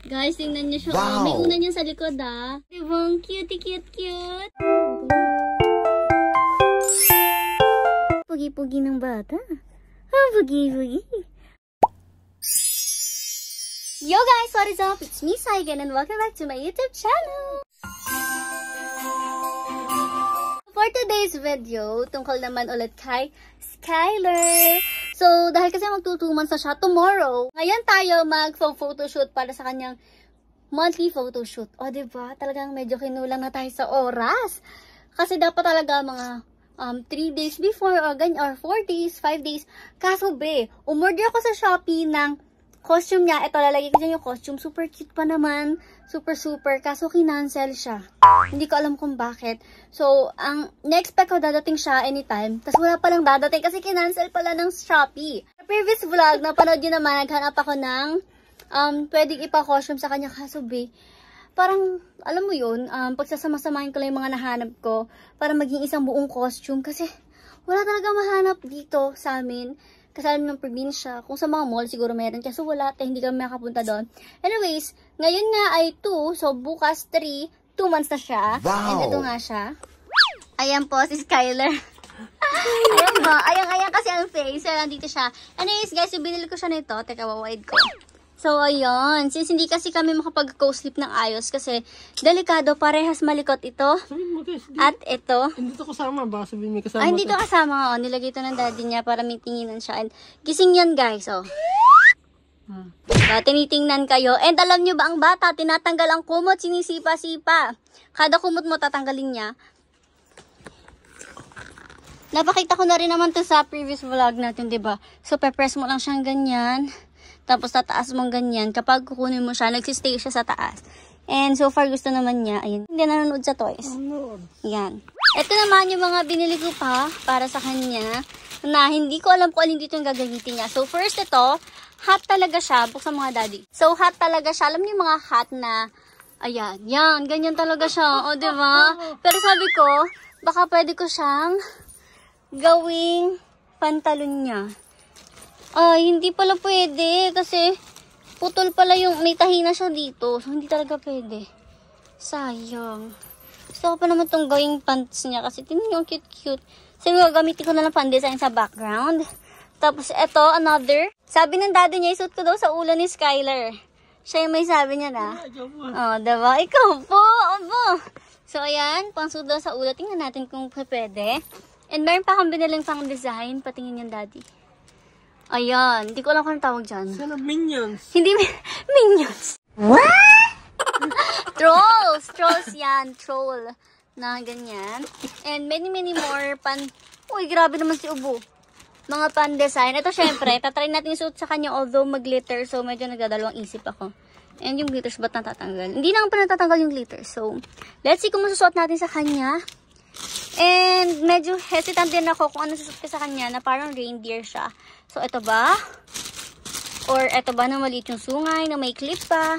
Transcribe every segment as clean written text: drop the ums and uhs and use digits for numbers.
Guys, tingnan niyo siya. Wow. May una niya sa likod, ah. Diba? Cute, cute, cute. Pugi-pugi ng bata. Pugi-pugi. Yo guys, what is up? It's me, Saigen, and welcome back to my YouTube channel. For today's video, tungkol naman ulit kay Skyler. So, dahil kasi magto 2 months na siya tomorrow, ngayon tayo mag-photoshoot para sa kanyang monthly photoshoot. O, diba? Talagang medyo kinulang na tayo sa oras. Kasi dapat talaga mga 3 days before or 4 days, 5 days. Kaso umorder ako sa Shopee ng costume niya. Ito, lalagay ko dyan yung costume. Super cute pa naman. Super. Kaso kinancel siya. Hindi ko alam kung bakit. So, ang na-expect ko dadating siya anytime. Tapos wala palang dadating kasi kinancel pala ng Shopee. Sa previous vlog, napanood yun naman, naghanap ako ng pwedeng ipa-costume sa kanya. Kaso parang, alam mo yun, pagsasama-samahin ko lang yung mga nahanap ko para maging isang buong costume. Kasi wala talaga mahanap dito sa amin. Kasama ng probinsya. Kung sa mga mall, siguro meron. Kaso wala, hindi kami makapunta doon. Anyways, ngayon nga ay 2. So, bukas 3. 2 months na siya. Wow. And ito nga siya. Ayan po, si Skyler. Ayan ba? Ayan kasi ang face. So, nandito siya. Anyways, guys, so binili ko siya nito. Teka, wawide ko. So, ayun. Since hindi kasi kami makapag-co-sleep ng ayos kasi delikado, parehas malikot ito. At ito. Hindi ito kasama ba? Sabihin may kasama. Ay, hindi ito kasama. Oh. Nilagay ito ng daddy niya para may tinginan siya. And gising yan, guys. Oh. Tinitingnan kayo. And alam nyo ba, ang bata, tinatanggal ang kumot, sinisipa-sipa. Kada kumot mo, tatanggalin niya. Napakita ko na rin naman to sa previous vlog natin, diba? So, pe-press mo lang siyang ganyan. Tapos, tataas mong ganyan. Kapag kukunin mo siya, nagsistay siya sa taas. And so far, gusto naman niya. Ayun. Hindi nanonood sa toys. Yan. Ito naman yung mga binili ko pa para sa kanya. Na hindi ko alam kung alin dito yung gagamitin niya. So, first ito, hot talaga siya. Buksan mga daddy. So, hot talaga siya. Alam niyo yung mga hot na, ayan. Yan. Ganyan talaga siya. O, diba? Pero sabi ko, baka pwede ko siyang gawing pantalon niya. Ay, hindi pala pwede kasi putol pala yung, may tahina siya dito. So, hindi talaga pwede. Sayang. Gusto ko pa naman itong gawing pants niya kasi tingnan yung cute-cute. So, gagamitin ko na lang pan-design sa background. Tapos, ito, another. Sabi ng daddy niya, isuot ko daw sa ulo ni Skyler. Siya yung may sabi niya na. Oh, diba? Ikaw po, abo. So, ayan, pang-suot daw sa ulo. Tingnan natin kung pwede. And meron pa akong binilang pang-design. Patingin yung daddy. Ayan. Hindi ko alam kung tawag dyan. Sana minions. Hindi minions. What? Trolls. Trolls yan. Troll. Na ganyan. And many more Uy, grabe naman si Ubo. Mga pan-design. Ito syempre, tatry natin suot sa kanya although mag-glitter. So, medyo nagdadalawang isip ako. And yung glitters ba't natatanggal? Hindi naman pa natatanggal yung glitters. So, let's see kung masusuot natin sa kanya. And medyo hesitant din ako kung ano susuot ko sa kanya na parang reindeer siya. So, ito ba? Or ito ba na maliit yung sungay na may clip pa?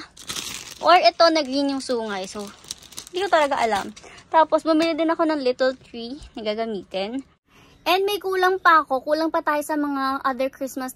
Or ito na green yung sungay. So, hindi ko talaga alam. Tapos, bumili din ako ng little tree na gagamitin. And may kulang pa ako. Kulang pa tayo sa mga other Christmas.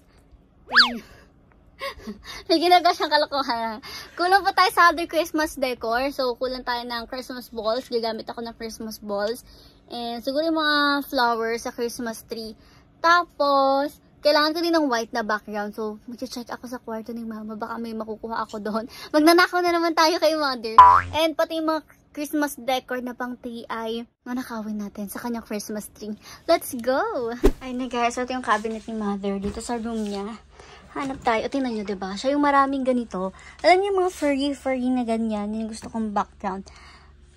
May ginagawa siyang kalokohan. Kulang pa tayo sa other Christmas decor. So, kulang tayo ng Christmas balls. Gagamit ako ng Christmas balls. And siguro yung mga flowers sa Christmas tree. Tapos, kailangan ko din ng white na background. So, mag-check ako sa kwarto ni mama. Baka may makukuha ako doon. Magnanakaw na naman tayo kay mother. And pati yung mga Christmas decor na pang tree ay manakawin natin sa kanyang Christmas tree. Let's go! Ayun na guys, ito yung cabinet ni mother dito sa room niya. Hanap tayo. O, tingnan nyo, diba? Siya yung maraming ganito. Alam niyo yung mga furry na ganyan. Yung gusto kong background.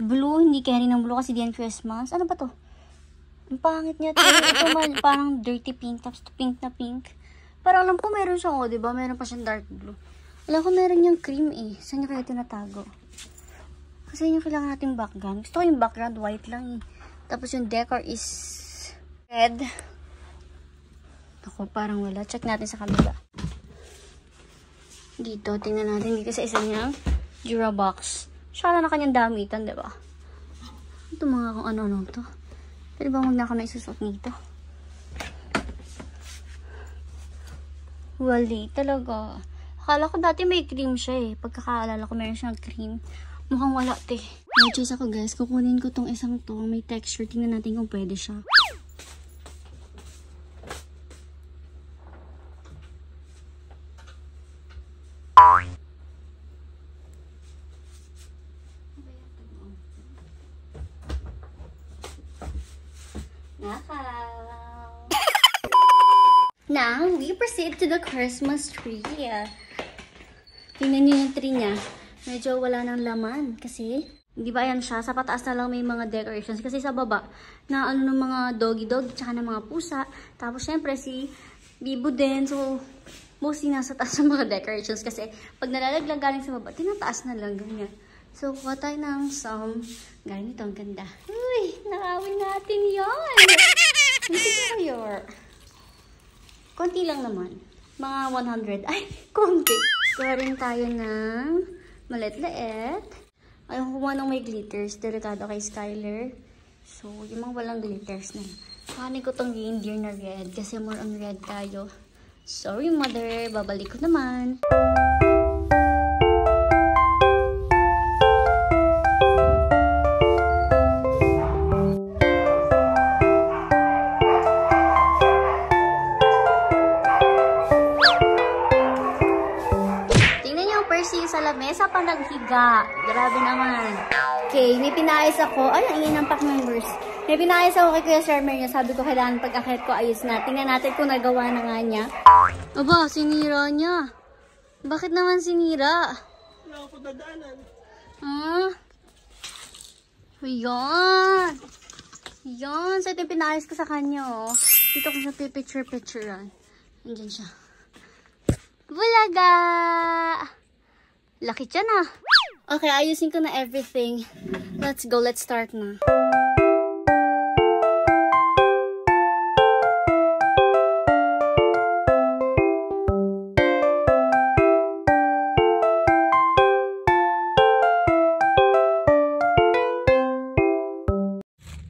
Blue, hindi carry ng blue kasi diyan Christmas. Ano ba to? Ang pangit niya. Ito parang dirty pink. Tapos pink na pink. Parang alam ko meron siyang, o, diba? Meron pa siyang dark blue. Alam ko meron niyang cream eh. Saan niya kaya tinatago? Kasi yun yung kailangan natin background. Gusto ko yung background white lang eh. Tapos yung decor is red. Ako, parang wala. Check natin sa kabila. Dito, tingnan natin dito sa isa niyang Jura box. Siya na kanyang damitan, diba? Ito mga kung ano-ano to. Pwede ba huwag na ako na isusot nito? Wali talaga. Akala ko dati may cream siya eh. Pagkakaalala ko meron siyang cream. Mukhang wala, te. May choice ako, guys. Kukunin ko tong isang to. May texture. Tingnan natin kung pwede siya. Now, we proceed to the Christmas tree. Tingnan nyo yung tree niya. Medyo wala ng laman. Kasi, di ba yan siya? Sa pataas na lang may mga decorations. Kasi sa baba, na ano ng mga doggy-dog, tsaka ng mga pusa. Tapos, syempre, si Bibo din. So, mostly nasa taas ng mga decorations. Kasi, pag nalalaglag galing sa baba, tinataas na lang. Ganyan. So, kuha tayo ng some. Ganito, ang ganda. Uy, nakawin natin yan. Interior. Konti lang naman. Mga 100. Ay, konti. Kuha rin tayo ng malit-liit. Ayaw kumuha ng may glitters. Delikado kay Skyler. So, yung mga walang glitters na. Kuhanin ko tong reindeer na red. Kasi more on red tayo. Sorry, mother. Babalik ko naman. Sa lamesa pa naghiga. Grabe naman. Okay, may pinayos ako. Ay, ang inampak numbers. May pinayos ako kay Kuya Shermer niya. Sabi ko, kailangan pag-akit ko, ayos na. Tingnan natin kung nagawa na nga niya. Aba, sinira niya. Bakit naman sinira? Wala ko dadaanan. Ah? Ayan. Ayan. So, ito yung pinayos ko sa kanya, oh. Dito ko siya pipicture-picturean. Andiyan siya. Bulaga! Laki siya na. Okay, ayusin ko na everything. Let's go. Let's start na.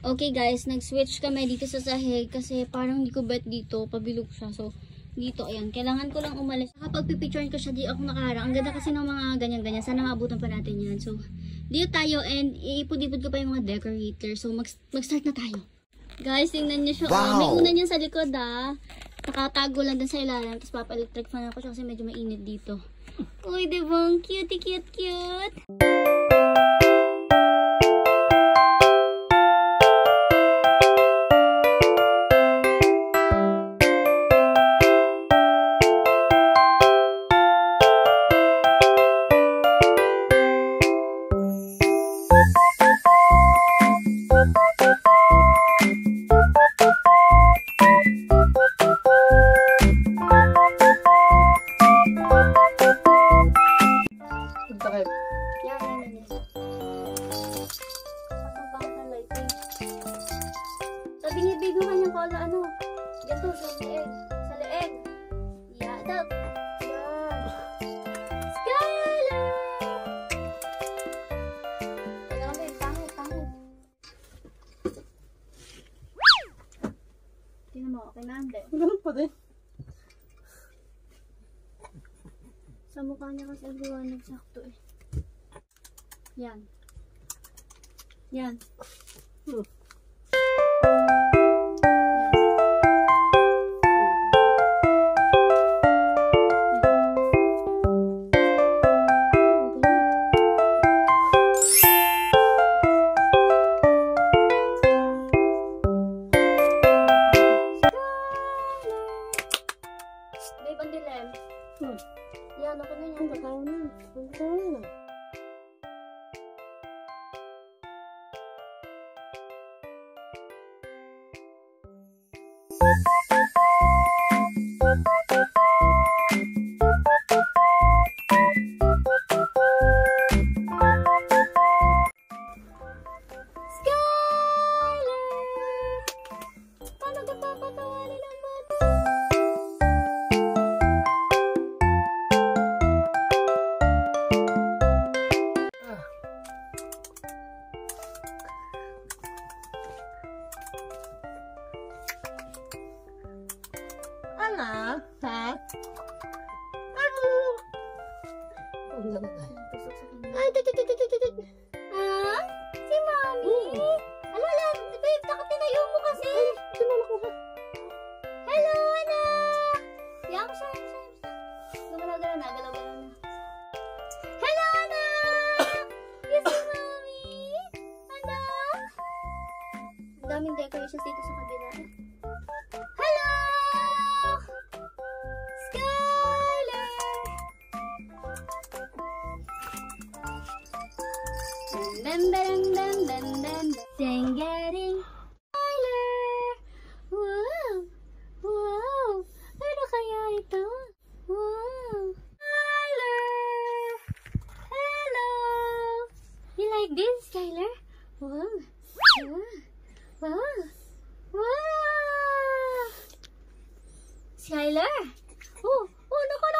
Okay guys, nag-switch kami dito sa sahig kasi parang hindi ko bet dito. Pabilog siya. So, dito, ayan. Kailangan ko lang umalis. Kapag pipicturean ko siya, di ako nakaharang. Ang ganda kasi ng mga ganyan-ganyan. Sana maabutan pa natin yan. So, dito tayo and iipod-ipod ko pa yung mga decorator. So, mag-start na tayo. Guys, tingnan niyo siya. Wow. May una niya sa likod Nakatago lang din sa ilalim. Tapos papa-electric fan ako siya kasi medyo mainit dito. Uy, diba? Cute, cute, cute. Sabi niya, baby, kanyang kola, ano? Ganito, sa leeg. Sa leeg. Yadap. Yan. Skyler! Kailangan ba yung pangit? Tingnan mo, okay na, hindi. Ganun pa din. Sa mukha niya kasi ang liwanag sakto eh. Yan. Yan. Babe, ang dilim. Yan, ako na yan. Bakaw na. Bakaw na. sa kanya. Ah? Si Mommy? Alala, babe, takot tinayo mo kasi. Sinala ko ha. Hello, anak! Yan ko siya. Gumalaw-galaw na, galaw-galaw na. Hello, anak! Yes, si Mommy! Anak! Ang daming decorations dito sa kabila. Hello! Skylar! Dam-dam-dam-dam-dam-dam. Dang-garing. Skylar! Wow! Wow! Ano kaya ito? Wow! Skylar! Hello! You like this, Skylar? Wow! Wow! Wow! Wow! Skylar! Oh! Oh! Naku!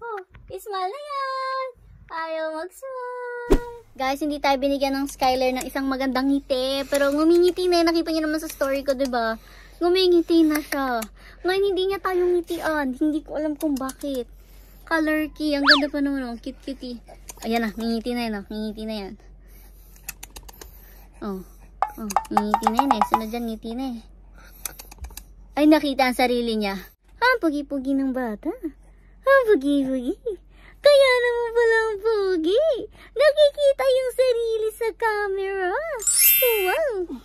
Oh! Ismile na yan! Ayaw mag-smile! Guys, hindi tayo binigyan ng Skylar ng isang magandang ngiti. Pero ngumingiti na. Nakita niyo naman sa story ko, diba? Ngumingiti na siya. Ngayon, hindi niya tayo ngitian. Hindi ko alam kung bakit. Color key. Ang ganda pa naman. Oh. Cute-cutie. Ayan na. Ngingiti na yan. Oh. Ngingiti na yan. Oh. Oh. Ngingiti na yan eh. Sunod dyan, ngiti na eh. Ay, nakita ang sarili niya. Ang pugi-pugi ng bata. Ang pugi-pugi. Kaya naman palang pugi. Nakikita yung sarili sa camera. Wow.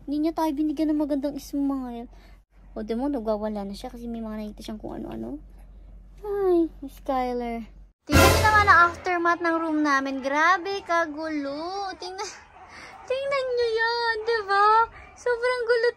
Hindi niya tayo binigyan ng magandang smile. O, di mo, nagwawala na siya kasi may mga nakita siyang kung ano-ano. Ay, Skylar. Tingnan niyo naman ang aftermath ng room namin. Grabe, kagulo. Tingnan niyo yan, diba? Sobrang gulo,